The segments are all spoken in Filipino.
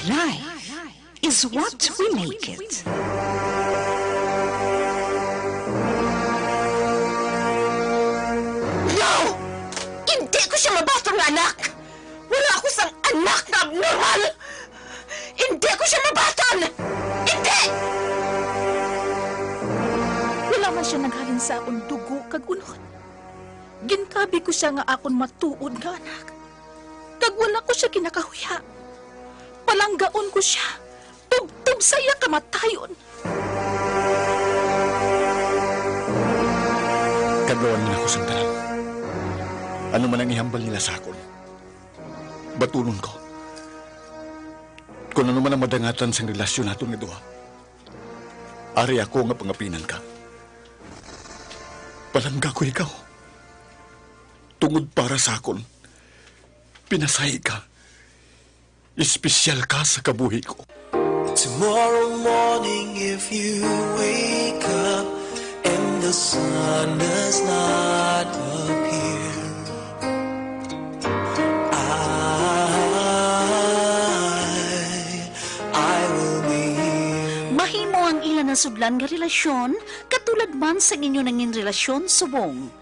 Life is what we make it. No! Hindi ko siya mabatong anak! Wala ako sang anak na abnormal! Hindi ko siya mabaton! Hindi! Wala man siya naghalin sa akong dugo kag unod. Gintabi ko siya nga akon matuod nga anak. Kag wala ko siya kinakahuya. Palanggaon ko siya. Tubtub saya kamatayon. Kagawan mo na ako sa talang. Ano man ang ihambal nila sa akon. Batulon ko. Kung ano man ang madangatan sa relasyon natin nga duha. Ari ako nga pangapinan ka. Palangga ko ikaw. Tungod para sa akon. Pinasay ka. Espesyal ka sa kabuhi ko. Tomorrow morning if you wake up and the sun does not appear, I will be here. Mahimo ang ilan na sudlan nga relasyon, katulad man sa inyo nangin relasyon subong.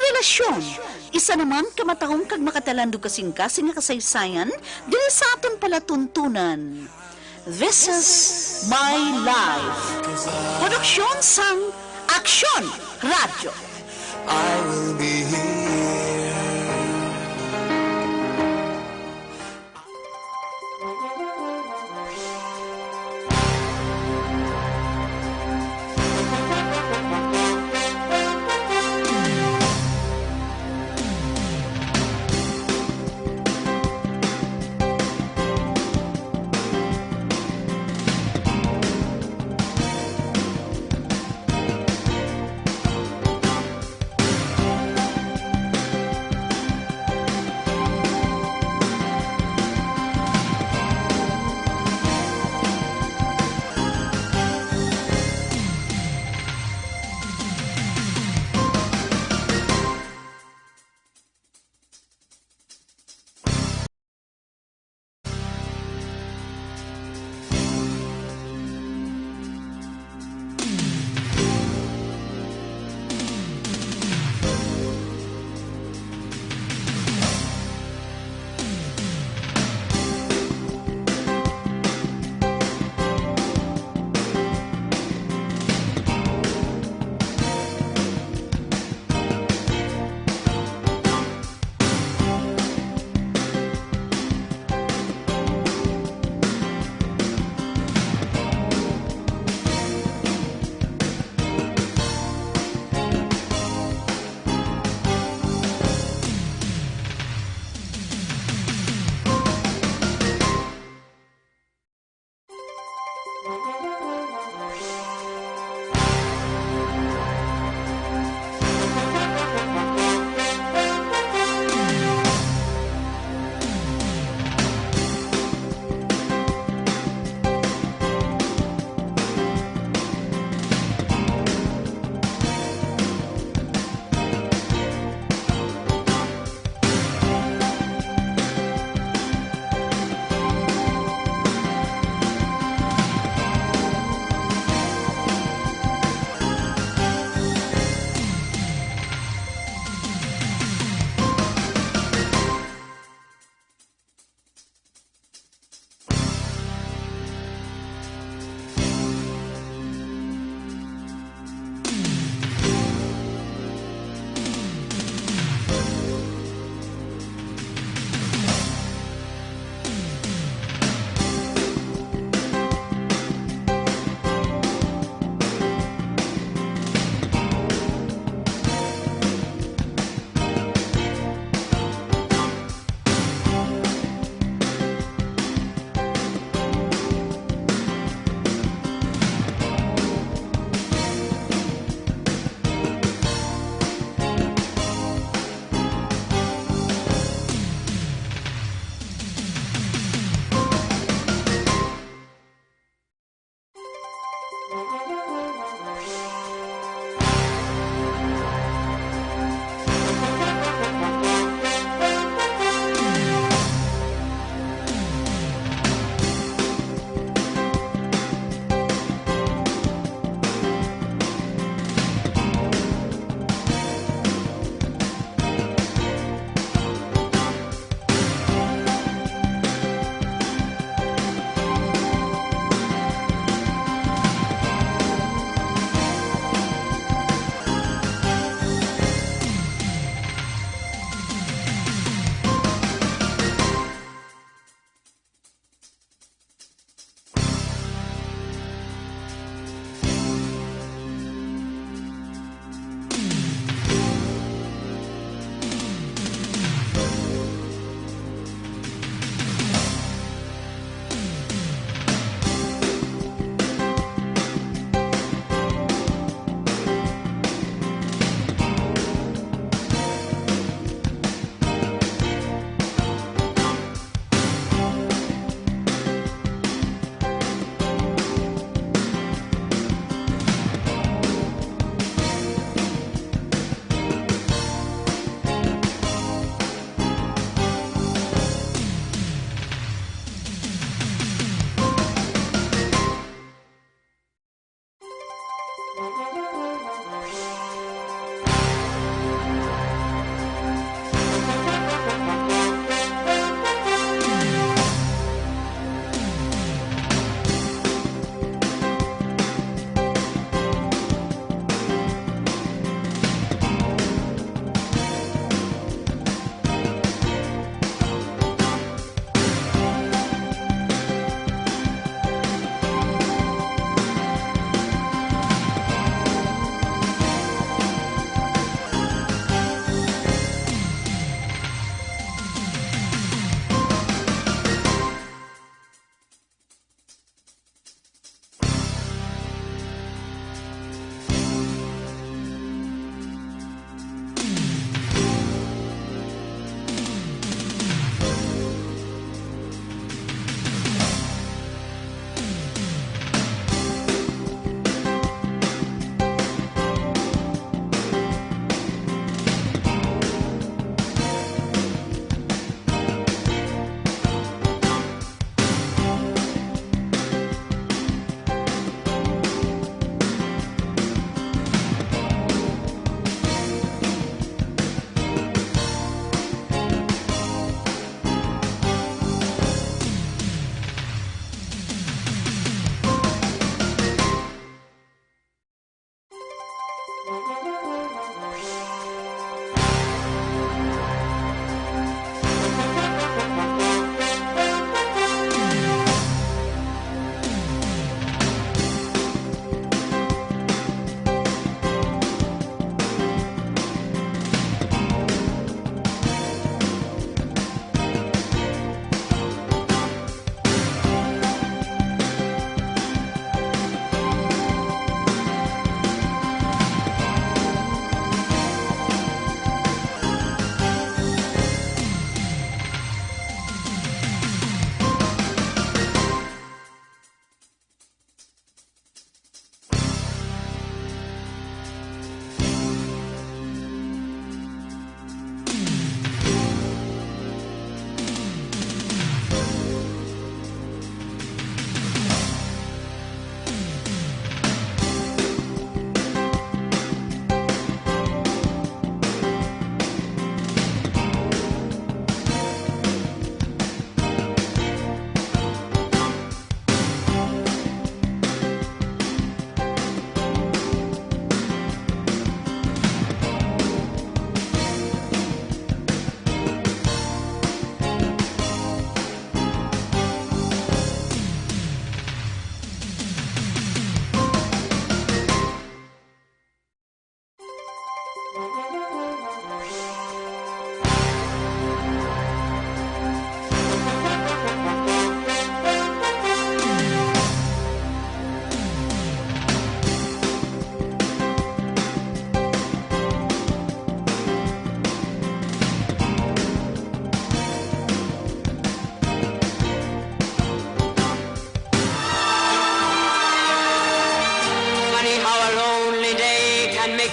Relasyon, isa naman kamatahong kag makatalandog kasing-kasing nga kasaysayan, dili sa aton palatuntunan. This is My Life. Produksyon sang Aksyon Radyo. I will be here.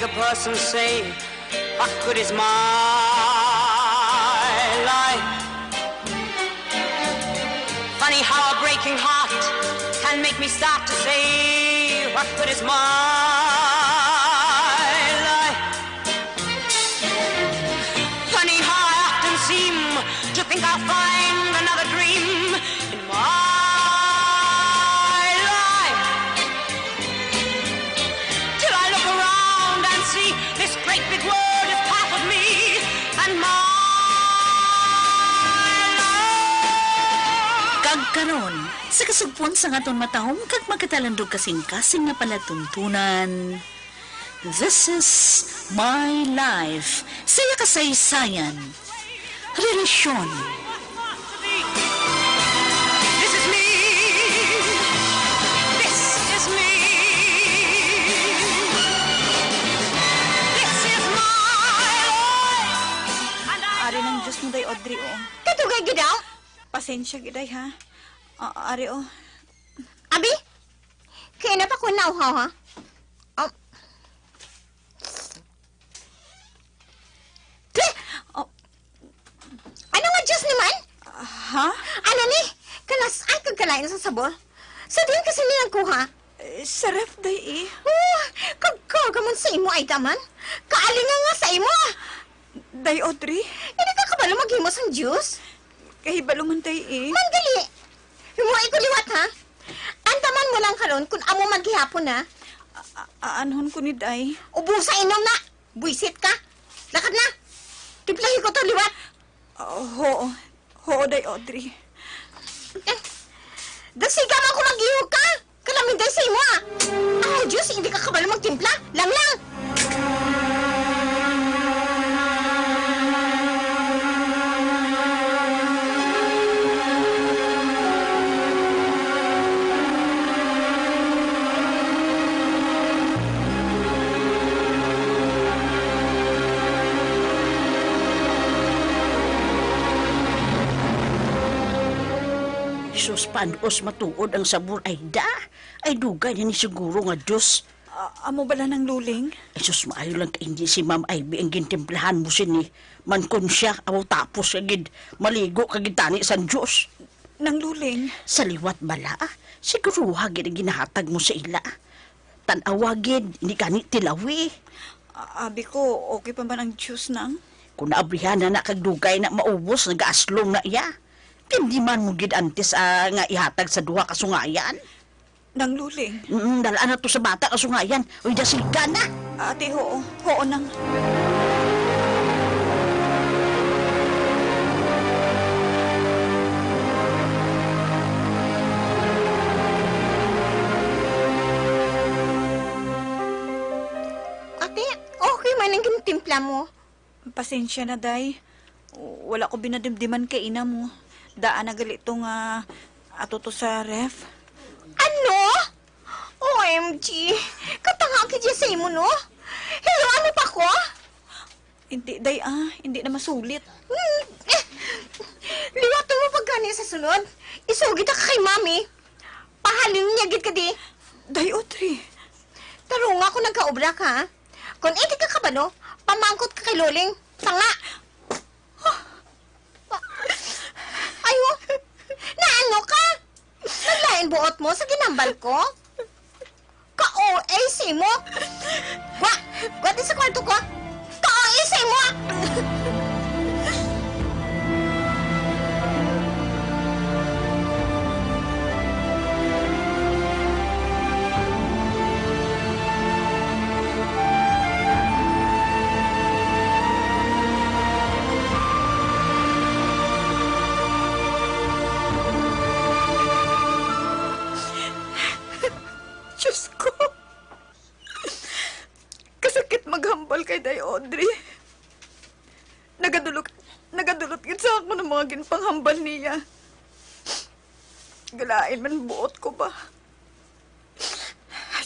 a person say, what good is my life? Funny how a breaking heart can make me start to say, what good is my life? Funny how I often seem to think I'll find another dream in my life, till I look around and see this great big world is half of me and my life. Kagkaron, sa kasugpon sa ngaton matahom kag magkatalandog kasing-kasing nga palatuntunan. This is my life. Saya kasaysayan. Relasyon. This is me. This is me. This is my life. And Ari ng Diyos mo day, Audrey, oh. Katugay gidaw? Pasensya giday, ha? Ari, oh. Abi? Kaya na pa ko nauhaw, ha? Oh. Oh. Ano nga Diyos naman? Ha? Ano ni? Kalas ay kagkalain sa sabor. Sa din kasi nilang kuha. Sa ref day, eh. Oh, kagkagamon sa imo ay daman. Kaalinga nga sa imo. Day, Audrey. Hindi ka kabalo maghimos ang Diyos. Kahibalungan day, eh. Manggali. Humuay ko liwat, ha? Antaman mo lang karon kung amo maghihapon, ha? Aanhon ko ni day. Ubusa inom na. Buisit ka. Lakad na. Tiplahi ko to liwat. Hoo. Hoo day, Audrey. Dagsigam ako maghihog ka. Kalamin day sa imo, ha? Ay, Diyos, hindi ka kabalo magtimpla. Lang. Sus, panos matuod ang sabor ay da. Ay dugay na ni siguro nga Diyos. Amo bala ng luling? Ay sus, maayo lang ka hindi si Ma'am Ivy ang gintimplahan mo sini. Mankon siya, aw tapos agid. Maligo kagid tani sa Diyos. Nang luling? Sa liwat bala, siguro hagid ang ginahatag mo sa ila. Tanawagid, hindi ka ni tilawi. Abi ko, okay pa ba ng juice nang? Kung naabrihan na kagdugay na maubos, nag-aaslong na iya. Hindi man mo gid antes nga ihatag sa duha kasungayan. Nang luling? Dalaan na to sa bata kasungayan. Uy, dasiga na. Ate, hoo. Hoo nang. Ate, okay man ang gintimpla mo. Pasensya na, day. Wala ko binadimdiman kay ina mo. Daan na galito nga ato to sa ref. Ano? OMG! Katanga ka dyan sa imo, no? Hello, ano pa ko? Hindi, day, hindi na masulit. Liwatan mo pagkani sa sunod. Isugit ka kay mami. Pahalin niya gid ka di. Day, Audrey. Tarong ako nagkaobra ka, ha? Kung iti ka kabalo, pamangkot ka kay Loling. Tanga! Ayo! Naano ka? Naglain buot mo sa ginambal ko? Ka-OA si mo? Gwa di sa kwarto ko? Ka-OA si mo? Diyos ko. Kasakit maghambal kay day, Audrey. Nagadulot gid sa ako ng mga ginpanghambal niya. Galain man buot ko ba?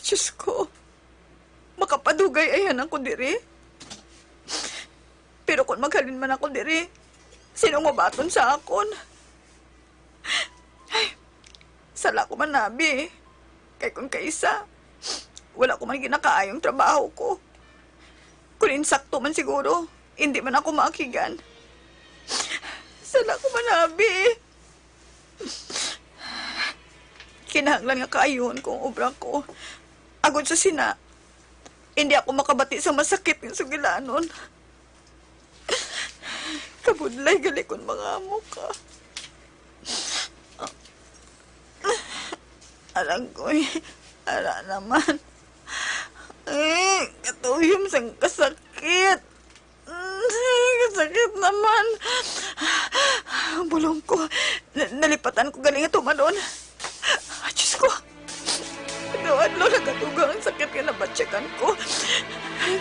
Diyos ko. Makapadugay ayan ako diri. Pero kung maghalin man ako diri, sino mabaton sa akon? Ay, sala ko man nabi. Kay kung kaisa, wala ko man ginakaayong trabaho ko. Kung insakto man siguro, hindi man ako maakigan. Sala ko manabi. Kinahanglan nga kaayon kung obra ko. Agod sa sina, hindi ako makabati sa masakit ng sugilanon. Kabudlay gali kon mga amo ka. Alam ko ala naman. Katuyom sang kasakit. Kasakit naman. Bulong ko. Nalipatan ko galing ito manon. Diyos ko. Adlaw nagatugang ang sakit nga nabatsyakan ko.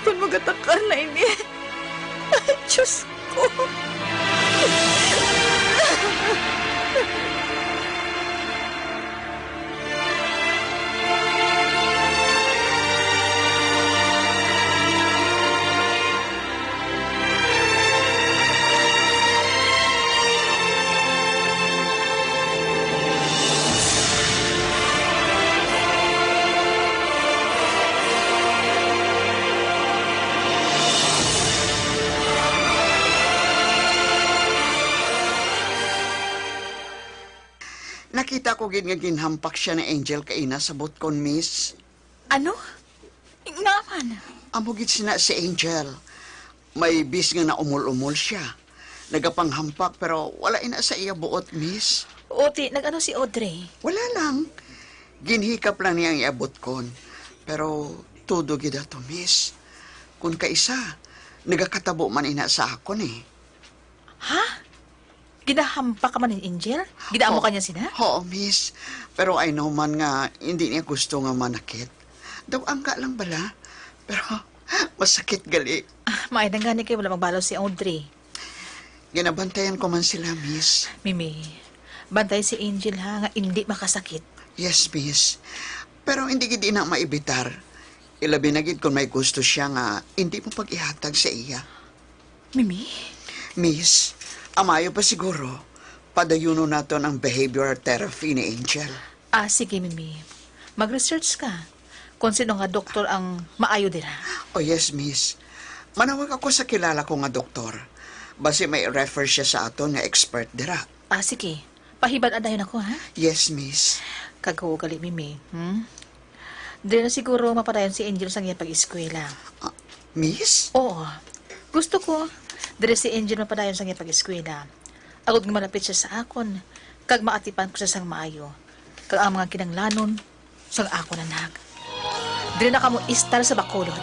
Kung magatakar na ini. Diyos ko. Nakita ko gin nga ginhampak siya na Angel kaina sa botkon, miss. Ano? Ngaman. Amugit sina si Angel. May bis nga na umul-umul siya. Nagapanghampak pero wala ina sa iya buot, miss. Oti, nag-ano si Audrey? Wala lang. Ginhikap lang niya ang iabot kon. Pero tudo gida to, miss. Kung kaisa, nagakatabo man ina sa akon eh. Ha? Ginahampa ka man ni Angel? Ginaamo ka niya sina? Oo, miss. Pero I know man nga, hindi niya gusto nga manakit. Daw angka lang bala. Pero masakit gali. Maay nang gani kayo wala magbalaw si Audrey. Ginabantayan ko man sila, miss. Mimi, bantay si Angel ha, nga hindi makasakit. Yes, miss. Pero hindi gid na maibitar. Ilabi na gid kung may gusto siya nga hindi mo pag-ihatag sa iya. Mimi? Miss, amayo pa siguro. Padayuno naton ang behavior therapy ni Angel. Sige, Mimi. Mag-research ka. Kung sino nga doktor ang maayo din ha. Oh, yes, miss. Manawag ako sa kilala ko nga doktor. Basi may refer siya sa aton nga expert dira. Sige. Pahibad adayon ako ha. Yes, miss. Kagawa gali, Mimi. Di na siguro mapadayon si Angel sa ngayong pag-eskwela. Miss? Oo. Gusto ko, dire si Angel mapadayon sa ngayong pag-eskwela. Agod nga malapit siya sa akon. Kag maatipan ko siya sang maayo. Kag ang mga kinanglanon, sang ako na nag. Dire na kamo istar sa bakulod.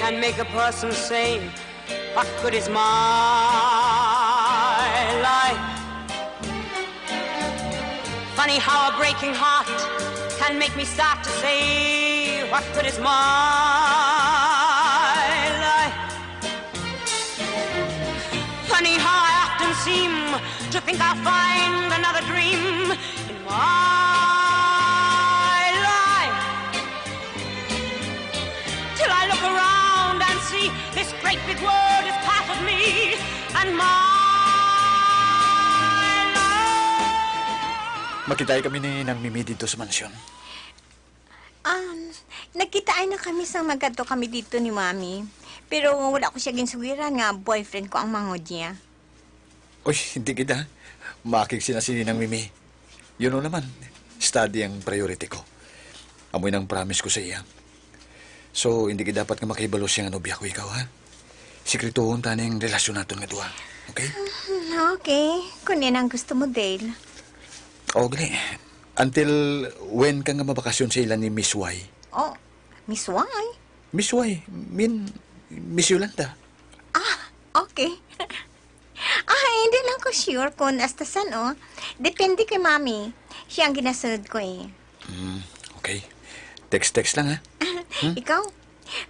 can make a person sane. What good is my life? Funny how a breaking heart can make me start to say, what good is my life? Funny how I often seem to think I'll find another dream in my life, till I look around and see this great big world is part of me and my life. Makitay kami ni Nang Mimi dito sa mansyon. Nagkitaan na kami sa magato kami dito ni Mami. Pero wala ko siya ginsugiran nga boyfriend ko ang mangod niya. Uy, hindi kita. Makik sina si Nang Mimi. Yun o naman, study ang priority ko. Amoy nang promise ko sa iya. So, hindi ka dapat nga makibalo siyang anobya ko ikaw, ha? Sikrituhon ta na yung relasyon natin nga duwa. Okay? Okay. Kung yan ang gusto mo, Dale. O, gani. Until when ka nga mabakasyon sa ilan ni Miss Y? Oh, Miss Y? Miss Y, Miss Yolanda. Okay. Hindi lang ko sure kung hasta saan, oh. Depende kay Mami. Siya ang ginasunod ko, eh. Okay. Text lang, ha? Ikaw,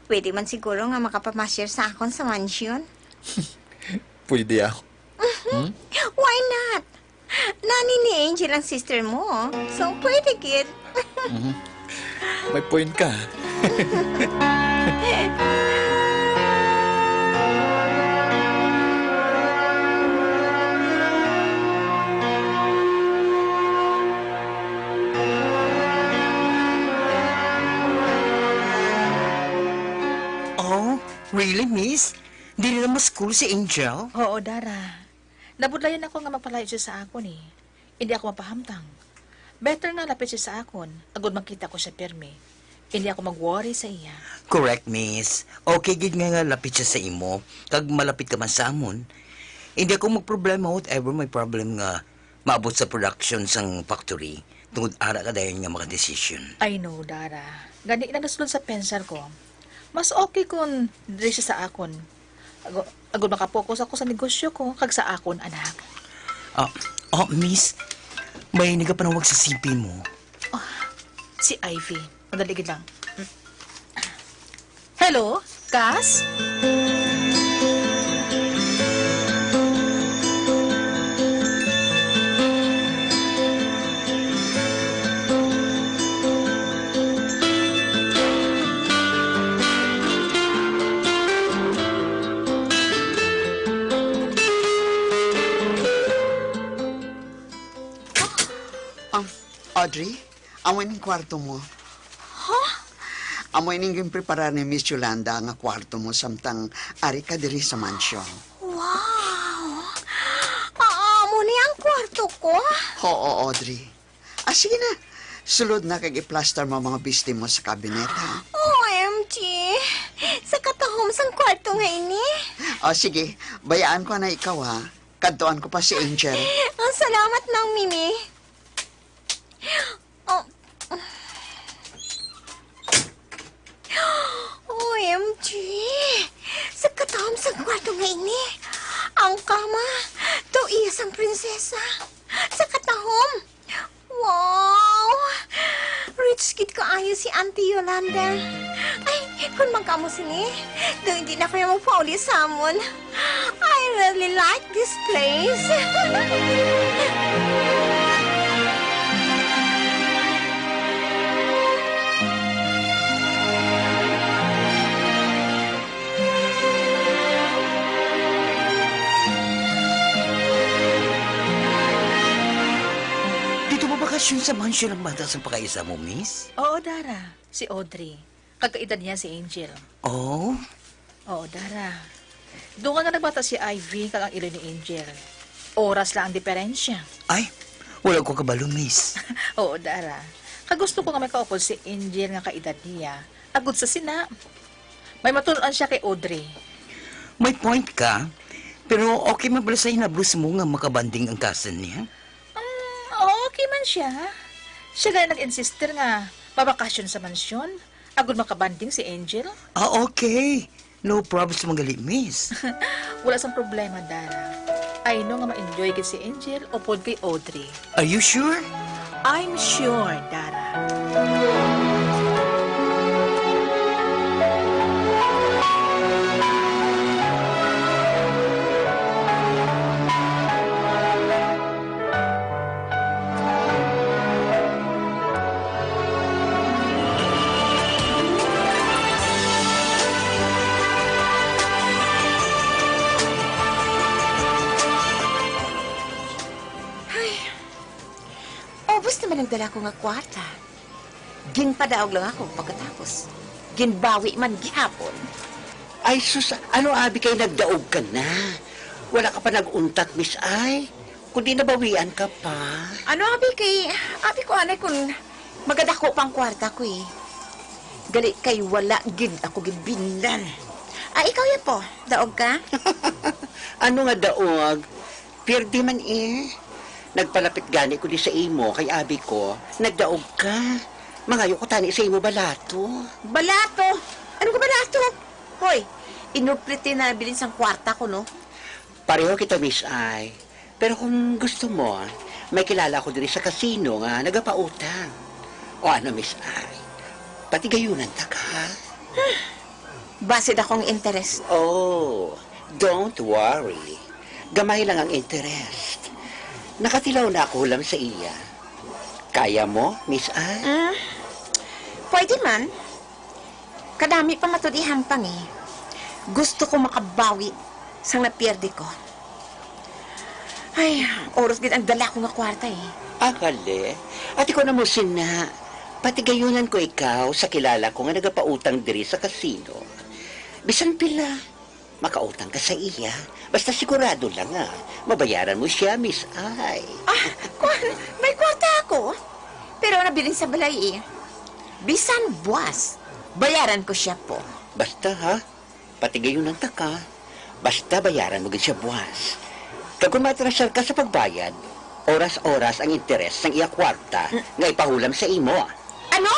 pwede man siguro nga makapamasyar sa akon sa mansion. Pwede ako. Why not? Nani ni Angel ang sister mo, so pwede, kid. May point ka, ha? Oh, really, miss? Di na mo school si Angel? Oo, Dara. Nabudlayan ako nga magpalayo siya sa akon eh. Hindi ako mapahamtang. Better nga lapit siya sa akon. Agod makita ko siya pirmi. Hindi ako mag-worry sa iya. Correct, miss. Okay, gid nga lapit siya sa imo. Kag malapit ka man sa amon. Hindi ako magproblema whatever may problem nga maabot sa production sang factory. Tungod ara ka dayon nga makadesisyon. I know, Dara. Gani na nasulod sa pensar ko. Mas okay kung diri siya sa akon. Agod makapokus ako sa negosyo ko kag sa akon, anak. Miss, may nagapanawag sa CP mo. Si Ivy. Madaligid lang. Hello, Cass? Audrey, amoy ning kwarto mo. Amoy ning preparar ni Miss Yolanda nga kwarto mo samtang ari ka diri sa mansyon. Wow! Mo ni ang kwarto ko? Oo, Audrey. Sige na. Sulod na kag i-plaster mo mga bisti mo sa kabineta. OMG! Sa katahom sang kwarto nga ini? Sige. Bayaan ko na ikaw, ha. Kadtuan ko pa si Angel. Salamat nang Mimi. OMG! Sa katahom sang kwarto nga ini. Ang kama. To iya sang prinsesa. Sa katahom. Wow! Rich kid kaayo si Auntie Yolanda. Ay, kung magkamo sini, do hindi na kayo magpauli sa amon. I really like this place. Bakasyon sa mansyon ang bata sa pakaisa mo, miss? Oo, Dara. Si Audrey. Kakaedad niya si Angel. Oh? Oo, Dara. Doon nga nagbata si Ivy kag ang ilo ni Angel. Oras lang ang diferensya. Ay, wala ko kabalo, miss. Oo, Dara. Kagusto ko nga may kaupod si Angel nga kaedad niya. Agud sa sina. May matunuan siya kay Audrey. May point ka, pero okay man pala sa hinablos mo nga makabanding ang cousin niya? Okay man siya. Siya nga nag-insister nga mabakasyon sa mansyon. Agud makabanding si Angel. Okay. No problems magali, miss. Wala sang problema, Dara. I know nga ma-enjoy kay si Angel o pod kay Audrey. Are you sure? I'm sure, Dara. Ubus naman ang dala ko nga kwarta. Ginpadaog lang ako pagkatapos. Ginbawi man gihapon. Ay, sus, ano abi kay nagdaog ka na? Wala ka pa nag-untat, Miss Ay? Kundi nabawian ka pa. Ano abi ko anay kung magadako pang kwarta ko eh. Gali kay wala gid ako gibinlan. Ikaw yan po, daog ka? Ano nga daog? Pirdi man eh. Nagpalapit gani ko di sa imo kay abi ko. Nagdaog ka. Mangayo ko tani sa imo balato. Balato? Ano ka balato? Hoy, inupliti na bilin sang kwarta ko, no? Pareho kita, Miss Ay. Pero kung gusto mo, may kilala ko diri sa kasino nga nagapautang. O ano, Miss Ay? Pati gayunan ta ka. Basid akong interest. Oh, don't worry. Gamay lang ang interest. Nakatilaw na ako lang sa iya. Kaya mo, Miss Ay? Pwede man. Kadami pa matod ihampang eh. Gusto ko makabawi sang napierdi ko. Ay, oras gid ang dala ko nga kwarta eh. Akali. At ikaw na mo sina. Pati gayunan ko ikaw sa kilala ko nga nagapautang diri sa kasino. Bisan pila, makautang ka sa iya. Basta sigurado lang mabayaran mo siya, Miss Ay. May kwarta ako. Pero nabilin sa balay eh. Bisan buwas, bayaran ko siya po. Basta ha, pati gayunan ta ka. Basta bayaran mo gid siya buwas. Kag kung matrasal ka sa pagbayad, oras-oras ang interes ng iya kwarta nga ipahulam sa imo. Ano?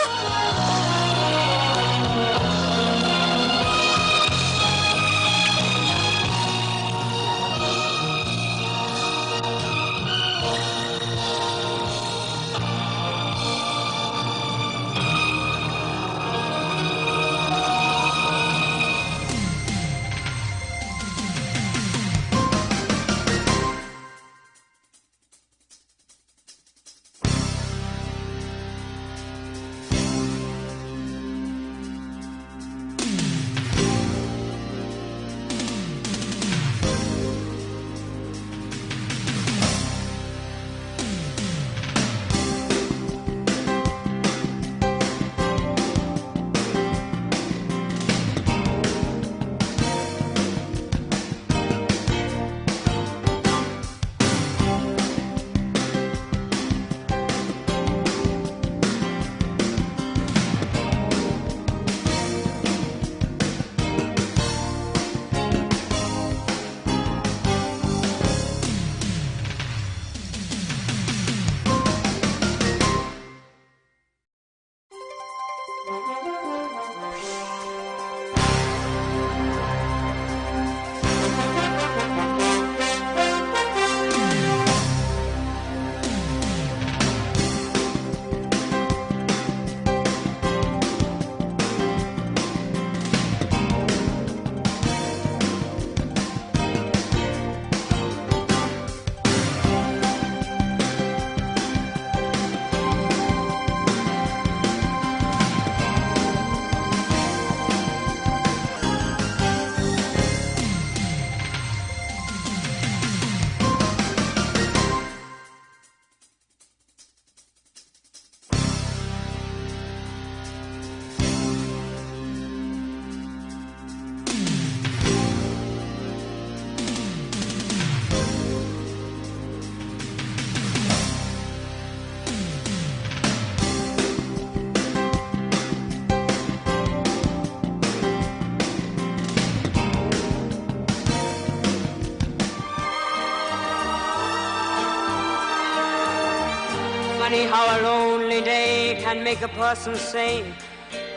Funny how a lonely day can make a person say,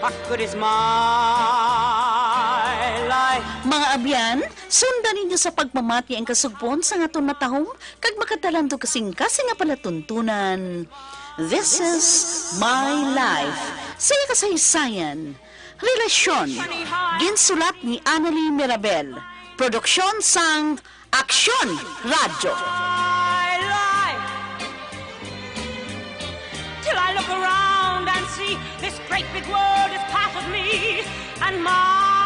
what good is my life? life. Mga abyan, sundan ninyo sa pagmamati ang kasugpon sa ngaton matahong kag makatalando kasing nga pala tuntunan. This is my life. Saya kasaysayan. Relasyon. Ginsulat ni Annalie Mirabel. Produksyon sang Aksyon Radyo. My life. Till I look around and see this great big world is part of me and my